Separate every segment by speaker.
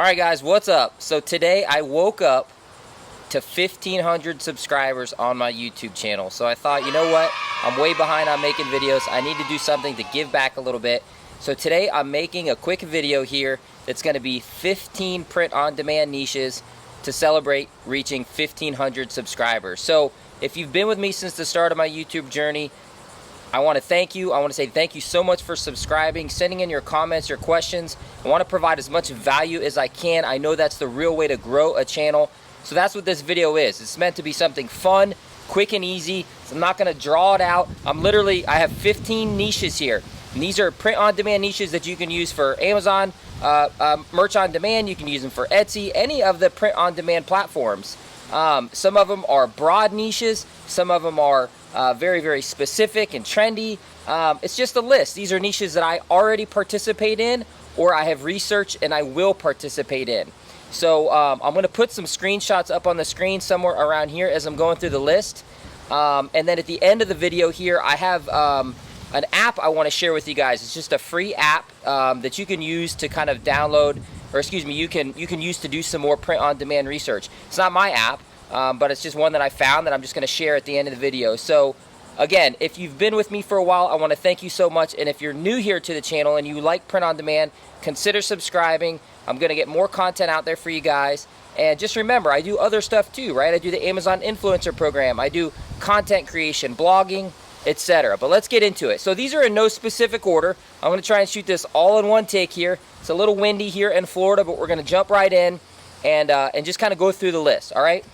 Speaker 1: Alright guys, what's up? So today I woke up to 1,500 subscribers on my YouTube channel. So I thought, you know what? I'm way behind on making videos. I need to do something to give back a little bit. So today I'm making a quick video here that's going to be 15 print-on-demand niches to celebrate reaching 1,500 subscribers. So if you've been with me since the start of my YouTube journey, I want to thank you. I want to say thank you so much for subscribing, sending in your comments, your questions. I want to provide as much value as I can. I know that's the real way to grow a channel. So that's what this video is. It's meant to be something fun, quick and easy. So I'm not going to draw it out. I have 15 niches here. And these are print-on-demand niches that you can use for Amazon, merch on demand. You can use them for Etsy, any of the print-on-demand platforms. Some of them are broad niches. Some of them are very, very specific and trendy. It's just a list. These are niches that I already participate in, or I have researched and I will participate in. So I'm going to put some screenshots up on the screen somewhere around here as I'm going through the list. And then at the end of the video here, I have an app I want to share with you guys. It's just a free app that you can use to kind of download, or excuse me, you can use to do some more print-on-demand research. It's not my app, but it's just one that I found that I'm just going to share at the end of the video. So again, if you've been with me for a while, I want to thank you so much. And if you're new here to the channel and you like print-on-demand, consider subscribing. I'm going to get more content out there for you guys. And just remember, I do other stuff too, right? I do the Amazon Influencer Program. I do content creation, blogging, etc. But let's get into it. So these are in no specific order. I'm going to try and shoot this all in one take here. It's a little windy here in Florida, but we're going to jump right in and just kind of go through the list, all right?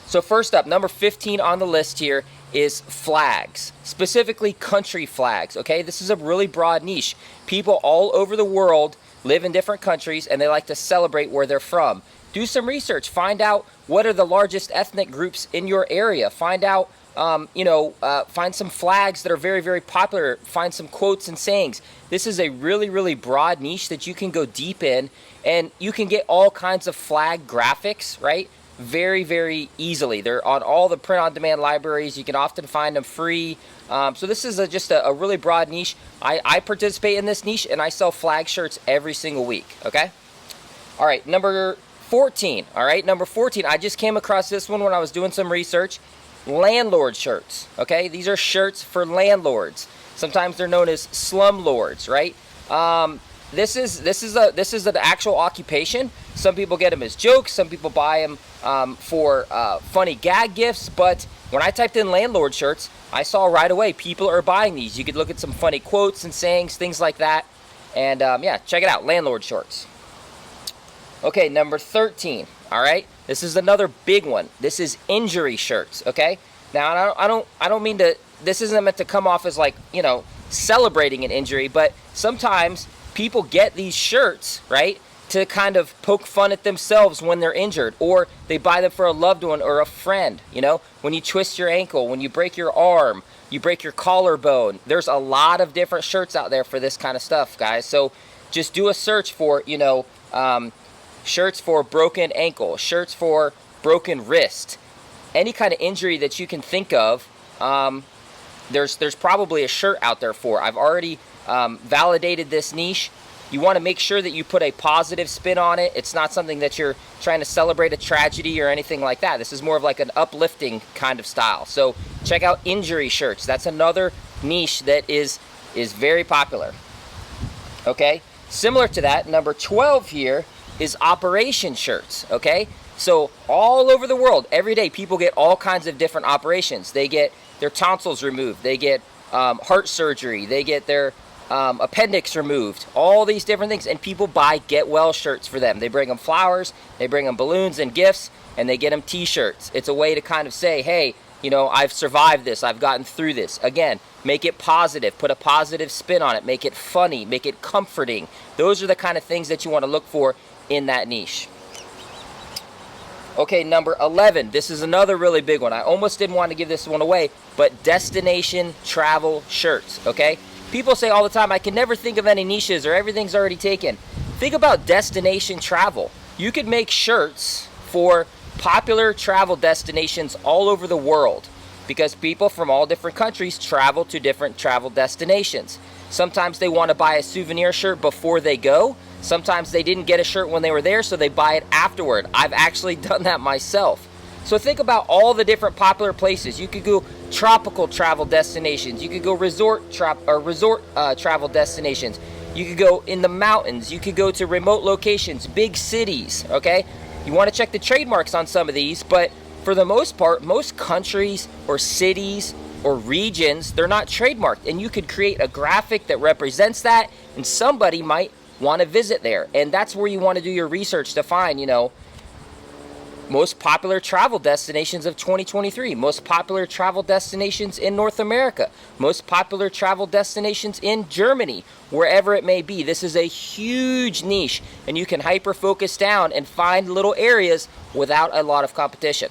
Speaker 1: So first up, number 15 on the list here is flags, specifically country flags, okay? This is a really broad niche. People all over the world live in different countries, and they like to celebrate where they're from. Do some research. Find out what are the largest ethnic groups in your area. Find out, find some flags that are very, very popular. Find some quotes and sayings. This is a really, really broad niche that you can go deep in, and you can get all kinds of flag graphics, right? Very, very easily. They're on all the print-on-demand libraries. You can often find them free. So this is just a really broad niche. I participate in this niche, and I sell flag shirts every single week, okay? All right, number 14, all right? Number 14, I just came across this one when I was doing some research. Landlord shirts, okay? These are shirts for landlords. Sometimes they're known as slumlords, right? This is an actual occupation. Some people get them as jokes. Some people buy them for funny gag gifts. But when I typed in landlord shirts, I saw right away people are buying these. You could look at some funny quotes and sayings, things like that. And yeah, check it out, landlord shirts. Okay, number 13. All right, this is another big one. This is injury shirts. Okay, now I don't mean to. This isn't meant to come off as like, you know, celebrating an injury, but sometimes people get these shirts, right, to kind of poke fun at themselves when they're injured, or they buy them for a loved one or a friend. You know, when you twist your ankle, when you break your arm, you break your collarbone. There's a lot of different shirts out there for this kind of stuff, guys. So just do a search for, you know, shirts for broken ankle, shirts for broken wrist, any kind of injury that you can think of. There's probably a shirt out there for. I've already validated this niche. You want to make sure that you put a positive spin on it. It's not something that you're trying to celebrate a tragedy or anything like that. This is more of like an uplifting kind of style. So check out injury shirts. That's another niche that is very popular. Okay, similar to that, number 12 here is operation shirts. Okay, so all over the world, every day people get all kinds of different operations. They get their tonsils removed. They get heart surgery. They get their appendix removed, all these different things, and people buy get well shirts for them. They bring them flowers, they bring them balloons and gifts, and they get them t-shirts. It's a way to kind of say, hey, you know, I've survived this, I've gotten through this. Again, make it positive, put a positive spin on it, make it funny, make it comforting. Those are the kind of things that you want to look for in that niche. Okay, number 11, this is another really big one. I almost didn't want to give this one away, but destination travel shirts, okay? People say all the time, I can never think of any niches or everything's already taken. Think about destination travel. You could make shirts for popular travel destinations all over the world because people from all different countries travel to different travel destinations. Sometimes they want to buy a souvenir shirt before they go. Sometimes they didn't get a shirt when they were there, so they buy it afterward. I've actually done that myself. So think about all the different popular places. You could go tropical travel destinations. You could go resort travel destinations. You could go in the mountains. You could go to remote locations, big cities, okay? You want to check the trademarks on some of these, but for the most part, most countries or cities or regions, they're not trademarked. And you could create a graphic that represents that, and somebody might want to visit there. And that's where you want to do your research to find, you know, most popular travel destinations of 2023, most popular travel destinations in North America, most popular travel destinations in Germany, wherever it may be. This is a huge niche, and you can hyper focus down and find little areas without a lot of competition.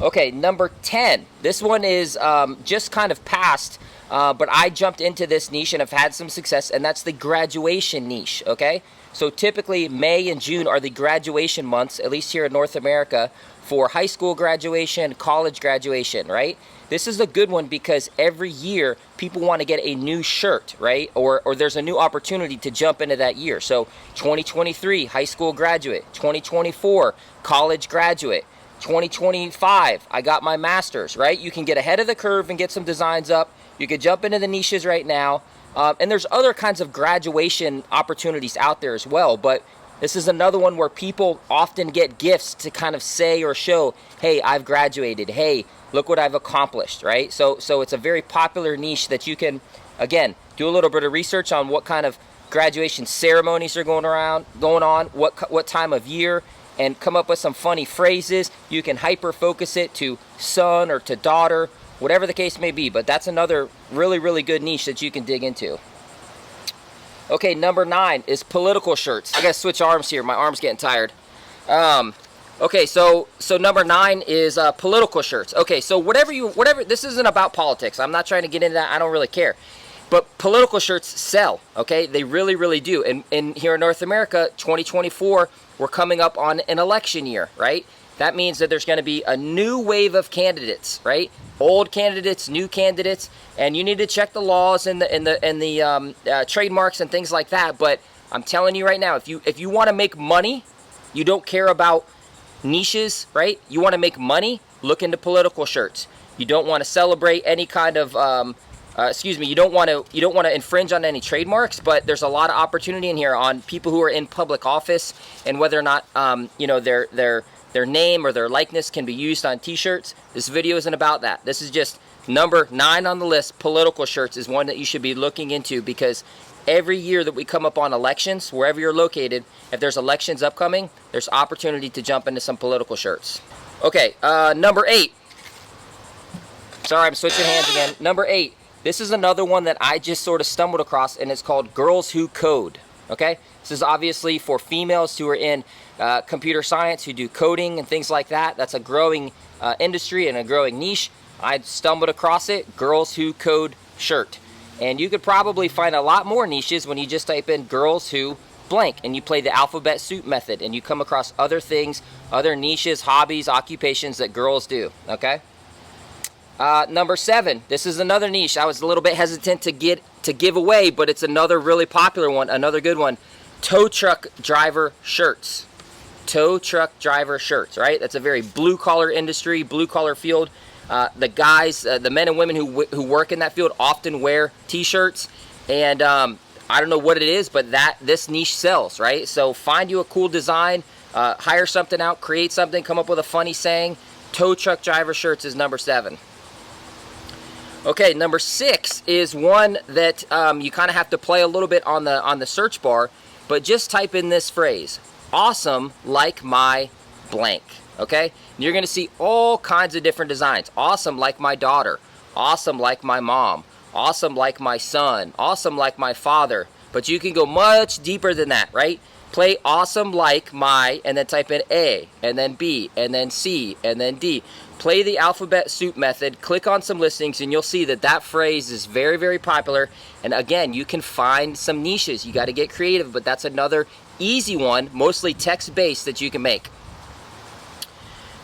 Speaker 1: Okay, number 10. This one is just kind of past, but I jumped into this niche and have had some success, and that's the graduation niche, okay? So typically May and June are the graduation months, at least here in North America, for high school graduation, college graduation, right? This is a good one because every year people want to get a new shirt, right? Or there's a new opportunity to jump into that year. So 2023, high school graduate. 2024, college graduate. 2025, I got my master's, right? You can get ahead of the curve and get some designs up. You could jump into the niches right now. And there's other kinds of graduation opportunities out there as well, but this is another one where people often get gifts to kind of say or show, hey, I've graduated. Hey, look what I've accomplished, right? So it's a very popular niche that you can, again, do a little bit of research on what kind of graduation ceremonies are going on, what time of year, and come up with some funny phrases. You can hyper focus it to son or to daughter, whatever the case may be, but that's another really, really good niche that you can dig into. Okay, number 9 is political shirts. I gotta switch arms here. My arm's getting tired. Okay, so number 9 is political shirts. Okay, so whatever. This isn't about politics. I'm not trying to get into that. I don't really care. But political shirts sell. Okay, they really, really do. And here in North America, 2024, we're coming up on an election year, right? That means that there's going to be a new wave of candidates, right? Old candidates, new candidates, and you need to check the laws and the trademarks and things like that. But I'm telling you right now, if you want to make money, you don't care about niches, right? You want to make money, look into political shirts. You don't want to celebrate any kind of you don't want to infringe on any trademarks, but there's a lot of opportunity in here on people who are in public office and whether or not their name or their likeness can be used on t-shirts. This video isn't about that. This is just number 9 on the list. Political shirts is one that you should be looking into because every year that we come up on elections, wherever you're located, if there's elections upcoming, there's opportunity to jump into some political shirts. Okay, number 8. Sorry, I'm switching hands again. Number 8. This is another one that I just sort of stumbled across, and it's called Girls Who Code. Okay, this is obviously for females who are in computer science, who do coding and things like that. That's a growing industry and a growing niche. I stumbled across it, Girls Who Code shirt. And you could probably find a lot more niches when you just type in Girls Who blank and you play the alphabet soup method and you come across other things, other niches, hobbies, occupations that girls do, okay? Number 7, this is another niche I was a little bit hesitant to give away, but it's another really popular one, another good one. Tow truck driver shirts. Tow truck driver shirts, right? That's a very blue-collar industry, blue-collar field. The guys, the men and women who work in that field often wear t-shirts, and I don't know what it is, but this niche sells, right? So find you a cool design, hire something out, create something, come up with a funny saying. Tow truck driver shirts is number 7. Okay, number 6 is one that you kind of have to play a little bit on the search bar, but just type in this phrase, awesome like my blank, okay? And you're going to see all kinds of different designs. Awesome like my daughter, awesome like my mom, awesome like my son, awesome like my father, but you can go much deeper than that, right? Play awesome like my, and then type in A, and then B, and then C, and then D. Play the alphabet soup method, click on some listings, and you'll see that phrase is very, very popular. And again, you can find some niches. You got to get creative, but that's another easy one, mostly text-based, that you can make.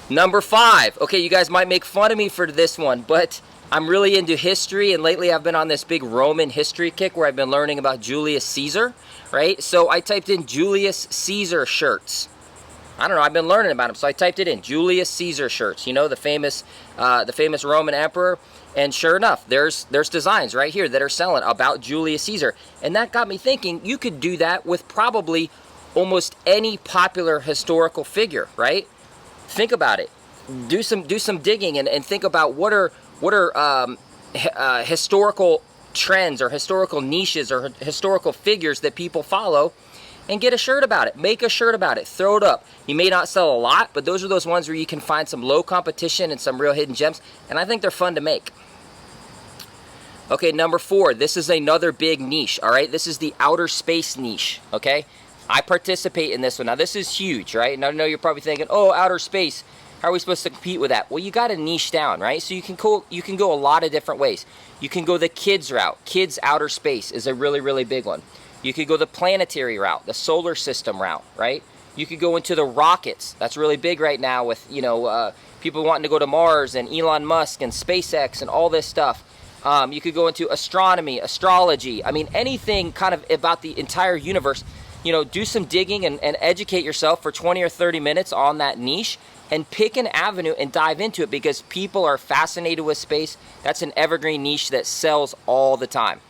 Speaker 1: Number 5. Okay, you guys might make fun of me for this one, but I'm really into history, and lately I've been on this big Roman history kick where I've been learning about Julius Caesar, right? So I typed in Julius Caesar shirts. I don't know, I've been learning about him, so I typed it in, Julius Caesar shirts, you know, the famous Roman emperor. And sure enough, there's designs right here that are selling about Julius Caesar. And that got me thinking, you could do that with probably almost any popular historical figure, right? Think about it. Do some digging and think about what are historical trends or historical niches or historical figures that people follow, and get a shirt about it. Make a shirt about it. Throw it up. You may not sell a lot, but those are those ones where you can find some low competition and some real hidden gems, and I think they're fun to make. Okay, number 4. This is another big niche, all right? This is the outer space niche, okay? I participate in this one. Now, this is huge, right? And I know you're probably thinking, oh, outer space, how are we supposed to compete with that? Well, you got to niche down, right? So you can go a lot of different ways. You can go the kids route. Kids outer space is a really, really big one. You could go the planetary route, the solar system route, right? You could go into the rockets. That's really big right now with, you know, people wanting to go to Mars and Elon Musk and SpaceX and all this stuff. You could go into astronomy, astrology. I mean, anything kind of about the entire universe. You know, do some digging and educate yourself for 20 or 30 minutes on that niche and pick an avenue and dive into it, because people are fascinated with space. That's an evergreen niche that sells all the time.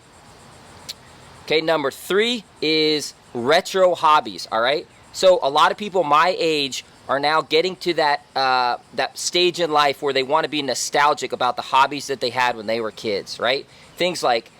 Speaker 1: Okay, number 3 is retro hobbies, all right? So a lot of people my age are now getting to that stage in life where they want to be nostalgic about the hobbies that they had when they were kids, right? Things like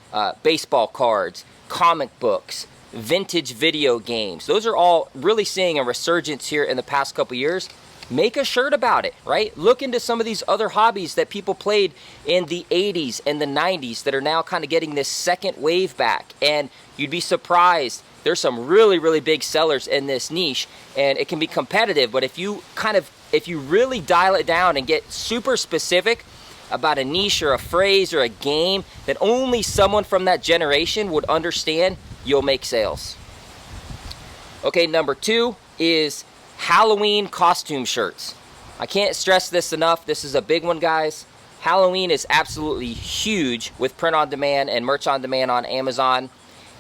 Speaker 1: baseball cards, comic books, vintage video games. Those are all really seeing a resurgence here in the past couple years. Make a shirt about it, right? Look into some of these other hobbies that people played in the 80s and the 90s that are now kind of getting this second wave back. And you'd be surprised. There's some really, really big sellers in this niche, and it can be competitive. But if you really dial it down and get super specific about a niche or a phrase or a game that only someone from that generation would understand, you'll make sales. Okay, number 2 is Halloween costume shirts. I can't stress this enough. This is a big one, guys. Halloween is absolutely huge with print on demand and merch on demand on Amazon.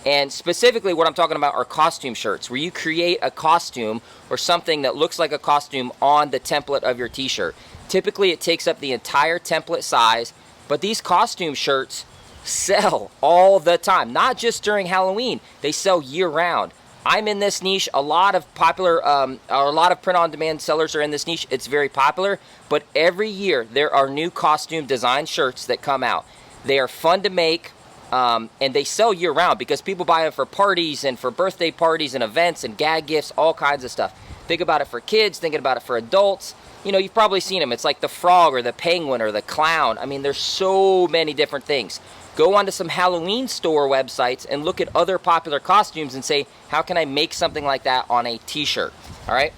Speaker 1: And specifically what I'm talking about are costume shirts, where you create a costume or something that looks like a costume on the template of your t-shirt. Typically it takes up the entire template size, but these costume shirts sell all the time, not just during Halloween. They sell year round. I'm in this niche. A lot of print-on-demand sellers are in this niche. It's very popular, but every year there are new costume design shirts that come out. They are fun to make, and they sell year-round because people buy them for parties and for birthday parties and events and gag gifts, all kinds of stuff. Think about it for kids, thinking about it for adults. You know, you've probably seen them. It's like the frog or the penguin or the clown. I mean, there's so many different things. Go onto some Halloween store websites and look at other popular costumes and say, how can I make something like that on a t-shirt? All right.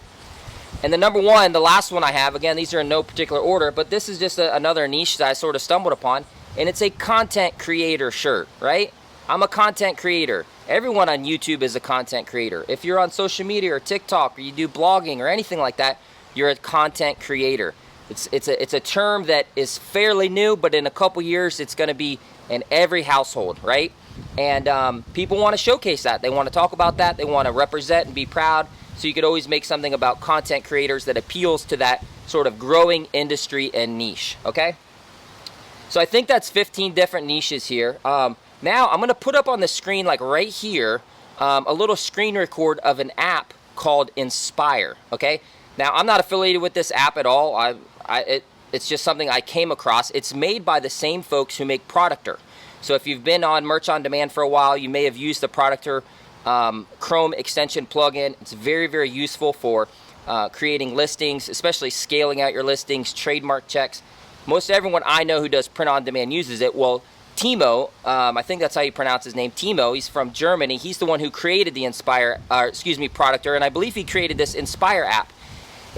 Speaker 1: And the number 1, the last one I have, again, these are in no particular order, but this is just another niche that I sort of stumbled upon, and it's a content creator shirt, right? I'm a content creator. Everyone on YouTube is a content creator. If you're on social media or TikTok or you do blogging or anything like that, you're a content creator. It's a term that is fairly new, but in a couple years it's going to be in every household, right? And people want to showcase that. They want to talk about that. They want to represent and be proud. So you could always make something about content creators that appeals to that sort of growing industry and niche, okay? So I think that's 15 different niches here. Now I'm going to put up on the screen, like right here, a little screen record of an app called Inspire, okay? Now I'm not affiliated with this app at all. It's just something I came across. It's made by the same folks who make Productor. So if you've been on Merch on Demand for a while, you may have used the Productor Chrome extension plugin. It's very, very useful for creating listings, especially scaling out your listings, trademark checks. Most everyone I know who does print on demand uses it. Well, Timo, I think that's how you pronounce his name, Timo, he's from Germany. He's the one who created the Productor, and I believe he created this Inspire app.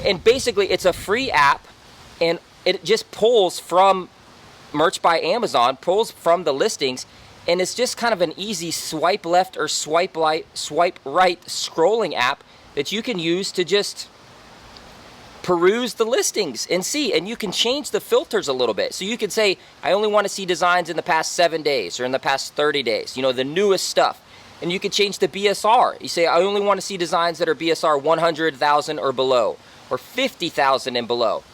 Speaker 1: And basically, it's a free app, and it just pulls from Merch by Amazon, pulls from the listings, and it's just kind of an easy swipe left or swipe right scrolling app that you can use to just peruse the listings and see, and you can change the filters a little bit. So you can say, I only want to see designs in the past 7 days or in the past 30 days, you know, the newest stuff. And you can change the BSR. You say, I only want to see designs that are BSR 100,000 or below, or 50,000 and below.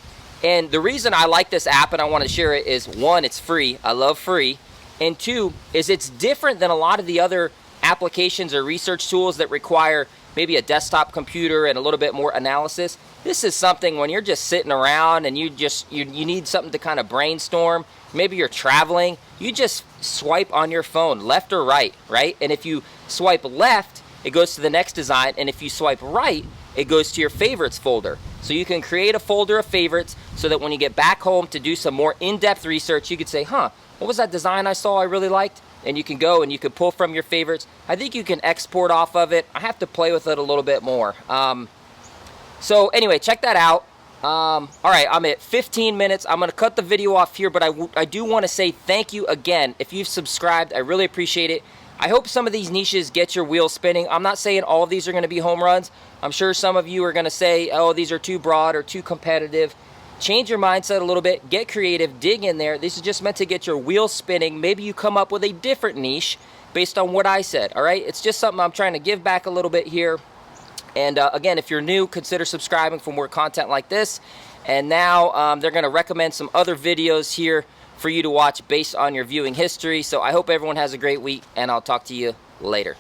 Speaker 1: And the reason I like this app and I want to share it is, one, it's free. I love free. And two, is it's different than a lot of the other applications or research tools that require maybe a desktop computer and a little bit more analysis. This is something when you're just sitting around and you need something to kind of brainstorm. Maybe you're traveling. You just swipe on your phone, left or right, right? And if you swipe left, it goes to the next design. And if you swipe right, it goes to your favorites folder. So you can create a folder of favorites so that when you get back home to do some more in-depth research, you could say, huh, what was that design I saw I really liked? And you can go and you can pull from your favorites. I think you can export off of it. I have to play with it a little bit more. So anyway, check that out. All right, I'm at 15 minutes. I'm going to cut the video off here, but I do want to say thank you again. If you've subscribed, I really appreciate it. I hope some of these niches get your wheels spinning. I'm not saying all of these are going to be home runs. I'm sure some of you are going to say, oh, these are too broad or too competitive. Change your mindset a little bit. Get creative. Dig in there. This is just meant to get your wheels spinning. Maybe you come up with a different niche based on what I said, all right? It's just something I'm trying to give back a little bit here. And again, if you're new, consider subscribing for more content like this. And now they're going to recommend some other videos here for you to watch based on your viewing history. So I hope everyone has a great week, and I'll talk to you later.